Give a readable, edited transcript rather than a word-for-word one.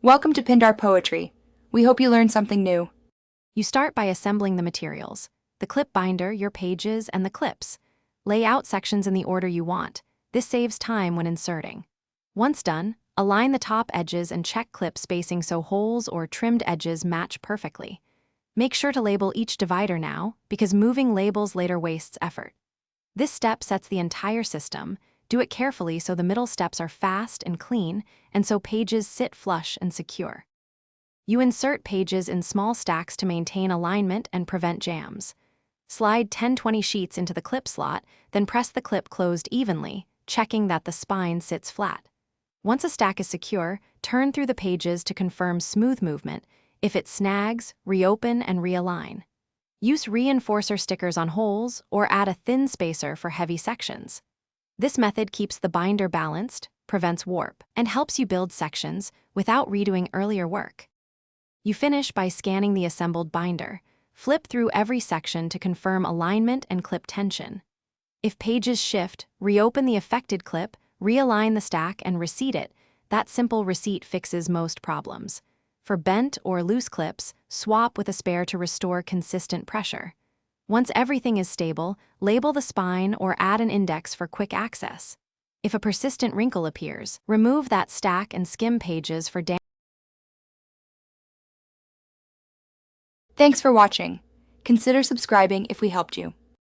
Welcome to Pindar Poetry. We hope you learned something new. You start by assembling the materials: the clip binder, your pages, and the clips. Lay out sections in the order you want. This saves time when inserting. Once done, align the top edges and check clip spacing so holes or trimmed edges match perfectly. Make sure to label each divider now, because moving labels later wastes effort. This step sets the entire system. Do it carefully so the middle steps are fast and clean, and so pages sit flush and secure. You insert pages in small stacks to maintain alignment and prevent jams. Slide 10-20 sheets into the clip slot, then press the clip closed evenly, checking that the spine sits flat. Once a stack is secure, turn through the pages to confirm smooth movement. If it snags, reopen and realign. Use reinforcer stickers on holes or add a thin spacer for heavy sections. This method keeps the binder balanced, prevents warp, and helps you build sections without redoing earlier work. You finish by scanning the assembled binder. Flip through every section to confirm alignment and clip tension. If pages shift, reopen the affected clip, realign the stack, and reseat it. That simple reseat fixes most problems. For bent or loose clips, swap with a spare to restore consistent pressure. Once everything is stable, label the spine or add an index for quick access. If a persistent wrinkle appears, remove that stack and skim pages for damage. Thanks for watching. Consider subscribing if we helped you.